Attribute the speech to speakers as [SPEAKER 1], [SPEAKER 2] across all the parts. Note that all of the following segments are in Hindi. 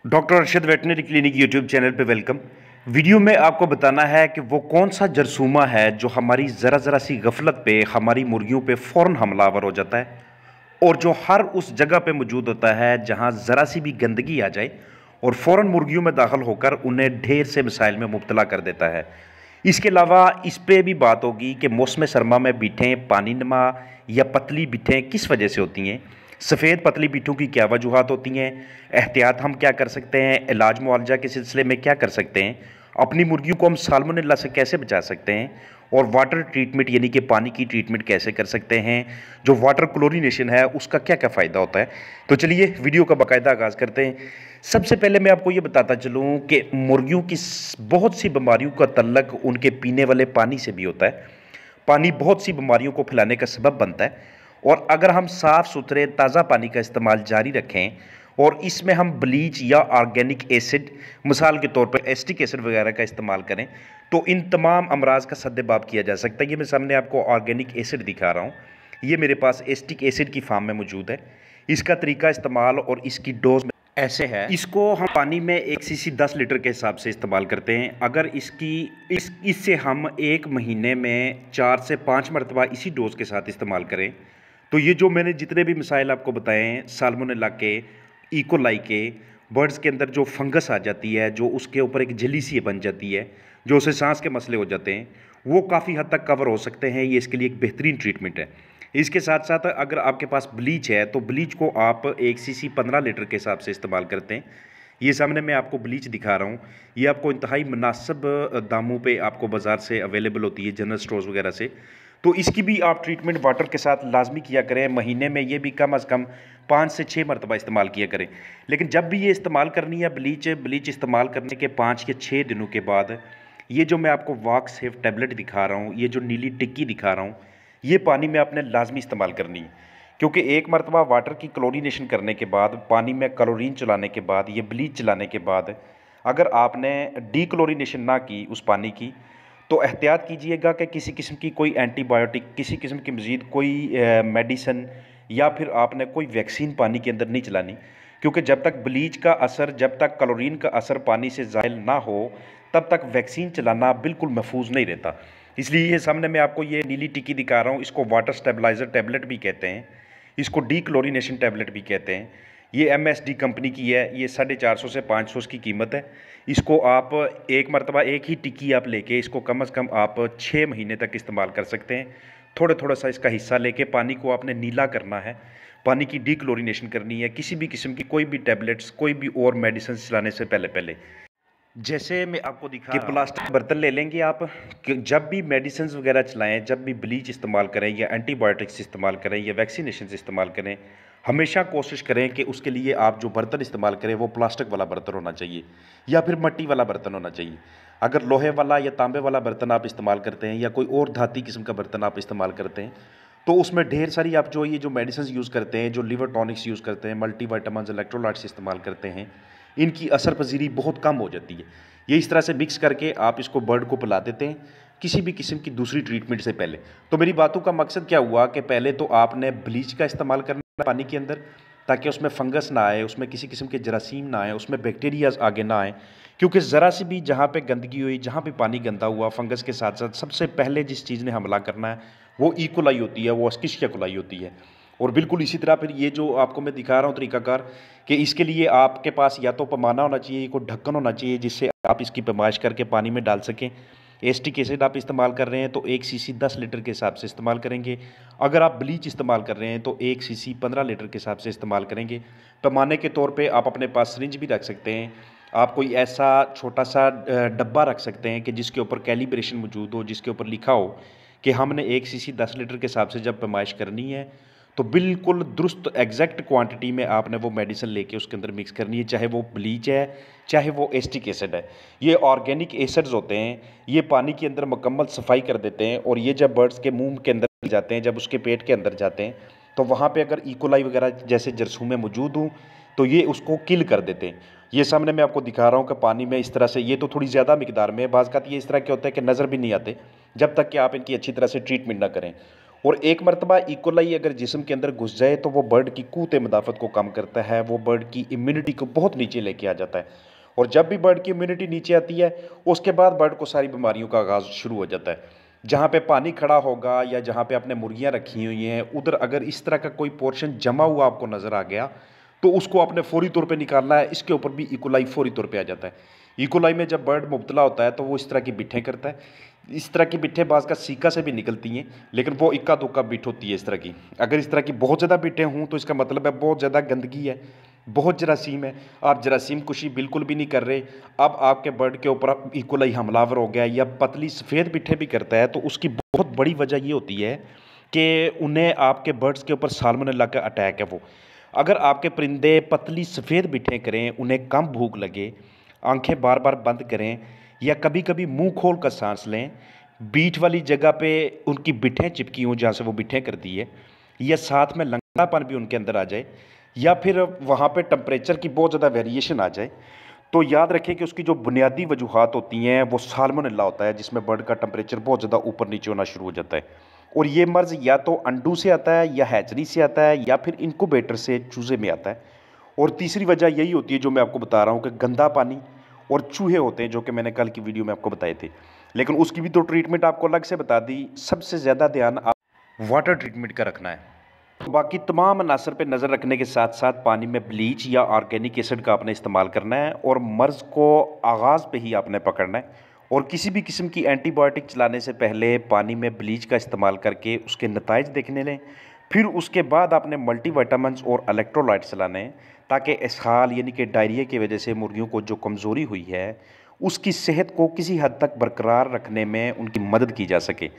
[SPEAKER 1] Doctor Arshad veterinary clinic YouTube channel पे वेलकम। वीडियो में आपको बताना है कि वो कौन सा जरसूमा है जो हमारी ज़रा ज़रा सी गफलत पे हमारी मुर्गियों पे फ़ौरन हमलावर हो जाता है और जो हर उस जगह पे मौजूद होता है जहां ज़रा सी भी गंदगी आ जाए और फ़ौरन मुर्गियों में दाखिल होकर उन्हें ढेर से मसाइल में मुब्तला कर देता है। इसके अलावा इस पे भी बात होगी कि मौसम सरमा में बीठें पानी नमा या पतली बीठें किस वजह से होती हैं, सफ़ेद पतली बीठों की क्या वजूहत होती हैं, एहतियात हम क्या कर सकते हैं, इलाज मुआवजा के सिलसिले में क्या कर सकते हैं, अपनी मुर्गियों को हम साल्मोनेला से कैसे बचा सकते हैं और वाटर ट्रीटमेंट यानी कि पानी की ट्रीटमेंट कैसे कर सकते हैं, जो वाटर क्लोरीनेशन है उसका क्या क्या फ़ायदा होता है। तो चलिए वीडियो का बाकायदा आगाज़ करते हैं। सबसे पहले मैं आपको ये बताता चलूँ कि मुर्गियों की बहुत सी बीमारियों का तल्लक उनके पीने वाले पानी से भी होता है। पानी बहुत सी बीमारियों को फैलाने का सबब बनता है और अगर हम साफ़ सुथरे ताज़ा पानी का इस्तेमाल जारी रखें और इसमें हम ब्लीच या ऑर्गेनिक एसिड मिसाल के तौर पर एस्टिक एसिड वगैरह का इस्तेमाल करें तो इन तमाम अमराज का सद्देबाब किया जा सकता है। ये मैं सामने आपको ऑर्गेनिक एसिड दिखा रहा हूँ, ये मेरे पास एस्टिक एसिड की फार्म में मौजूद है। इसका तरीका इस्तेमाल और इसकी डोज ऐसे है, इसको हम पानी में 1 cc 10 लीटर के हिसाब से इस्तेमाल करते हैं। अगर इससे हम एक महीने में 4 से 5 मरतबा इसी डोज के साथ इस्तेमाल करें तो ये जो मैंने जितने भी मिसाइल आपको बताए हैं, साल्मोनेला के, इकोलाई के, बर्ड्स के अंदर जो फंगस आ जाती है, जो उसके ऊपर एक झिल्ली सी बन जाती है, जो उसे सांस के मसले हो जाते हैं, वो काफ़ी हद तक कवर हो सकते हैं। ये इसके लिए एक बेहतरीन ट्रीटमेंट है। इसके साथ साथ अगर आपके पास ब्लीच है तो ब्लीच को आप 1 cc 15 लीटर के हिसाब से इस्तेमाल करते हैं। ये सामने मैं आपको ब्लीच दिखा रहा हूँ, ये आपको इंतहाई मुनासिब दामों पे आपको बाज़ार से अवेलेबल होती है, जनरल स्टोर्स वगैरह से। तो इसकी भी आप ट्रीटमेंट वाटर के साथ लाजमी किया करें। महीने में ये भी कम अज़ कम 5 से 6 मरतबा इस्तेमाल किया करें। लेकिन जब भी ये इस्तेमाल करनी है ब्लीच इस्तेमाल करने के 5 या 6 दिनों के बाद ये जो मैं आपको वॉक सेफ टैबलेट दिखा रहा हूँ, ये जो नीली टिक्की दिखा रहा हूँ, ये पानी में आपने लाजमी इस्तेमाल करनी है। क्योंकि एक मरतबा वाटर की क्लोरीनेशन करने के बाद, पानी में क्लोरीन चलाने के बाद, ये ब्लीच चलाने के बाद अगर आपने डीक्लोरीनेशन ना की उस पानी की तो एहतियात कीजिएगा कि किसी किस्म की कोई एंटीबायोटिक, किसी किस्म की मज़ीद कोई मेडिसन या फिर आपने कोई वैक्सीन पानी के अंदर नहीं चलानी। क्योंकि जब तक ब्लीच का असर, जब तक क्लोरीन का असर पानी से ज़ाइल ना हो तब तक वैक्सीन चलाना बिल्कुल महफूज नहीं रहता। इसलिए ये सामने मैं आपको ये नीली टिक्की दिखा रहा हूँ, इसको वाटर स्टेबलाइज़र टैबलेट भी कहते हैं, इसको डीक्लोरीनेशन टैबलेट भी कहते हैं। ये MSD कंपनी की है, ये 450 से 500 इसकी कीमत है। इसको आप एक मरतबा एक ही टिक्की आप लेके इसको कम से कम आप 6 महीने तक इस्तेमाल कर सकते हैं। थोड़ा थोड़ा सा इसका हिस्सा लेके पानी को आपने नीला करना है, पानी की डीक्लोरीनेशन करनी है, किसी भी किस्म की कोई भी टैबलेट्स, कोई भी और मेडिसिन चलाने से पहले पहले। जैसे मैं आपको दिखा कि प्लास्टिक बर्तन ले लेंगे आप, कि जब भी मेडिसिन वगैरह चलाएं, जब भी ब्लीच इस्तेमाल करें या एंटीबायोटिक्स इस्तेमाल करें या वैक्सीनेशन इस्तेमाल करें, हमेशा कोशिश करें कि उसके लिए आप जो बर्तन इस्तेमाल करें वो प्लास्टिक वाला बर्तन होना चाहिए या फिर मिट्टी वाला बर्तन होना चाहिए। अगर लोहे वाला या तांबे वाला बर्तन आप इस्तेमाल करते हैं या कोई और धाती किस्म का बर्तन आप इस्तेमाल करते हैं तो उसमें ढेर सारी आप जो ये जो मेडिसिन यूज़ करते हैं, जो लिवर टॉनिक्स यूज़ करते हैं, मल्टीविटामिन्स, इलेक्ट्रोलाइट्स इस्तेमाल करते हैं, इनकी असर पजीरी बहुत कम हो जाती है। ये इस तरह से मिक्स करके आप इसको बर्ड को पिला देते हैं किसी भी किस्म की दूसरी ट्रीटमेंट से पहले। तो मेरी बातों का मकसद क्या हुआ कि पहले तो आपने ब्लीच का इस्तेमाल करना है पानी के अंदर ताकि उसमें फंगस ना आए, उसमें किसी किस्म के जरासीम ना आए, उसमें बैक्टीरियाज आगे ना आए। क्योंकि ज़रा सी भी जहाँ पे गंदगी हुई, जहाँ पे पानी गंदा हुआ, फंगस के साथ साथ सबसे पहले जिस चीज़ ने हमला करना है वो इकोलाई होती है, वो एस्किशिया कोलाई होती है। और बिल्कुल इसी तरह फिर ये जो आपको मैं दिखा रहा हूँ तरीकाकार कि इसके लिए आपके पास या तो पैमाना होना चाहिए, कोई ढक्कन होना चाहिए जिससे आप इसकी पैमाइश करके पानी में डाल सकें। एस्टिक एसिड आप इस्तेमाल कर रहे हैं तो 1 cc 10 लीटर के हिसाब से इस्तेमाल करेंगे। अगर आप ब्लीच इस्तेमाल कर रहे हैं तो 1 cc 15 लीटर के हिसाब से इस्तेमाल करेंगे। पैमाने के तौर पे आप अपने पास सिरिंज भी रख सकते हैं। आप कोई ऐसा छोटा सा डब्बा रख सकते हैं कि जिसके ऊपर कैलिब्रेशन मौजूद हो, जिसके ऊपर लिखा हो कि हमने 1 cc 10 लीटर के हिसाब से जब पैमाइश करनी है तो बिल्कुल दुरुस्त एग्जैक्ट क्वांटिटी में आपने वो मेडिसिन लेके उसके अंदर मिक्स करनी है, चाहे वो ब्लीच है, चाहे वो एस्टिक एसिड है। ये ऑर्गेनिक एसिड्स होते हैं, ये पानी के अंदर मुकम्मल सफाई कर देते हैं और ये जब बर्ड्स के मुंह के अंदर जाते हैं, जब उसके पेट के अंदर जाते हैं तो वहाँ पे अगर इकोलाई वगैरह जैसे जरसूमें मौजूद हों तो ये उसको किल कर देते हैं। ये सामने मैं आपको दिखा रहा हूँ कि पानी में इस तरह से, ये तो थोड़ी ज़्यादा मिकदार में है, बाज़ ये इस तरह के होता है कि नज़र भी नहीं आते जब तक कि आप इनकी अच्छी तरह से ट्रीटमेंट ना करें। और एक मरतबा इकोलाई अगर जिस्म के अंदर घुस जाए तो वो बर्ड की क़ुव्वत मदाफ़त को कम करता है, वो बर्ड की इम्यूनिटी को बहुत नीचे लेके आ जाता है। और जब भी बर्ड की इम्यूनिटी नीचे आती है उसके बाद बर्ड को सारी बीमारियों का आगाज़ शुरू हो जाता है। जहाँ पे पानी खड़ा होगा या जहाँ पे आपने मुर्गियाँ रखी हुई हैं उधर अगर इस तरह का कोई पोर्शन जमा हुआ आपको नज़र आ गया तो उसको आपने फ़ौरी तौर पे निकालना है। इसके ऊपर भी इकोलाई फ़ौरी तौर पे आ जाता है। इकोलाई में जब बर्ड मुब्तला होता है तो वो इस तरह की बिट्ठें करता है। इस तरह की बिट्ठें बाज़ का सीका से भी निकलती हैं, लेकिन वो इक्का दुक्का बिट होती है इस तरह की। अगर इस तरह की बहुत ज़्यादा बिट्ठें हों तो इसका मतलब है बहुत ज़्यादा गंदगी है, बहुत जरासीम है। आप जरासीम कुशी बिल्कुल भी नहीं कर रहे। अब आपके बर्ड के ऊपर इकोलाई हमलावर हो गया या पतली सफ़ेद बिट्ठें भी करता है तो उसकी बहुत बड़ी वजह ये होती है कि उन्हें आपके बर्ड्स के ऊपर साल्मोनेला का अटैक है। वो अगर आपके परिंदे पतली सफ़ेद बिट्ठें करें, उन्हें कम भूख लगे, आंखें बार बार बंद करें या कभी कभी मुंह खोल कर सांस लें, बीट वाली जगह पे उनकी बिट्ठें चिपकी हों जहाँ से वो बिट्ठें करती है, या साथ में लंगड़ापन भी उनके अंदर आ जाए, या फिर वहाँ पे टेम्परेचर की बहुत ज़्यादा वेरिएशन आ जाए, तो याद रखें कि उसकी जो बुनियादी वजूहात होती हैं वो साल्मोनेला होता है, जिसमें बर्ड का टेम्परेचर बहुत ज़्यादा ऊपर नीचे होना शुरू हो जाता है। और ये मर्ज़ या तो अंडू से आता है या हैचरी से आता है या फिर इनक्यूबेटर से चूज़े में आता है। और तीसरी वजह यही होती है जो मैं आपको बता रहा हूँ कि गंदा पानी और चूहे होते हैं, जो कि मैंने कल की वीडियो में आपको बताए थे। लेकिन उसकी भी तो ट्रीटमेंट आपको अलग से बता दी। सबसे ज़्यादा ध्यान आप वाटर ट्रीटमेंट का रखना है। बाकी तमाम अनासर पे नज़र रखने के साथ साथ पानी में ब्लीच या ऑर्गेनिक एसिड का आपने इस्तेमाल करना है और मर्ज़ को आगाज़ पे ही आपने पकड़ना है। और किसी भी किस्म की एंटीबायोटिक चलाने से पहले पानी में ब्लीच का इस्तेमाल करके उसके नताइज देखने लें। फिर उसके बाद आपने मल्टीविटामिन्स और इलेक्ट्रोलाइट चलाने हैं ताकि इसहाल यानी कि डायरिया की वजह से मुर्गियों को जो कमज़ोरी हुई है उसकी सेहत को किसी हद तक बरकरार रखने में उनकी मदद की जा सके।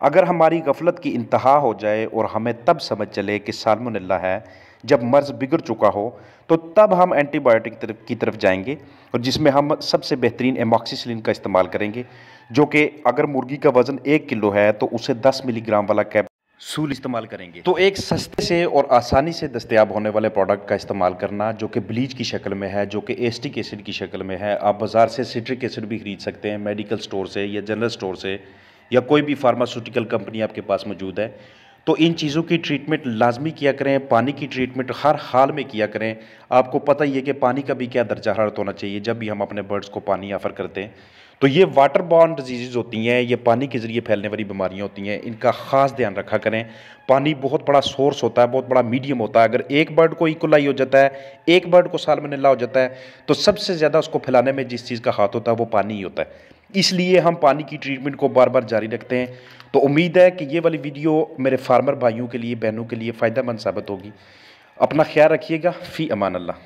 [SPEAKER 1] अगर हमारी गफलत की इंतहा हो जाए और हमें तब समझ चले कि साल्मोनेला है, जब मर्ज़ बिगड़ चुका हो, तो तब हम एंटीबायोटिक की तरफ जाएंगे और जिसमें हम सबसे बेहतरीन एमॉक्सिसिलिन का इस्तेमाल करेंगे, जो कि अगर मुर्गी का वज़न 1 किलो है तो उसे 10 मिलीग्राम वाला कैप्सूल इस्तेमाल करेंगे। तो एक सस्ते से और आसानी से दस्तयाब होने वाले प्रोडक्ट का इस्तेमाल करना, जो कि ब्लीच की शक्ल में है, जो कि एसिटिक एसिड की शक्ल में है। आप बाज़ार से सिट्रिक एसिड भी खरीद सकते हैं, मेडिकल स्टोर से या जनरल स्टोर से, या कोई भी फार्मास्यूटिकल कंपनी आपके पास मौजूद है। तो इन चीज़ों की ट्रीटमेंट लाजमी किया करें। पानी की ट्रीटमेंट हर हाल में किया करें। आपको पता ही है कि पानी का भी क्या दर्जा हरारत होना चाहिए जब भी हम अपने बर्ड्स को पानी ऑफ़र करते हैं। तो ये वाटर बॉर्न डिजीज़ होती हैं, ये पानी के ज़रिए फैलने वाली बीमारियां होती हैं, इनका ख़ास ध्यान रखा करें। पानी बहुत बड़ा सोर्स होता है, बहुत बड़ा मीडियम होता है। अगर एक बर्ड को इकोलाई हो जाता है, एक बर्ड को साल्मोनेला हो जाता है, तो सबसे ज़्यादा उसको फैलाने में जिस चीज़ का हाथ होता है वो पानी ही होता है। इसलिए हम पानी की ट्रीटमेंट को बार बार जारी रखते हैं। तो उम्मीद है कि ये वाली वीडियो मेरे फार्मर भाइयों के लिए, बहनों के लिए फ़ायदेमंद साबित होगी। अपना ख्याल रखिएगा। फ़ी अमान अल्लाह।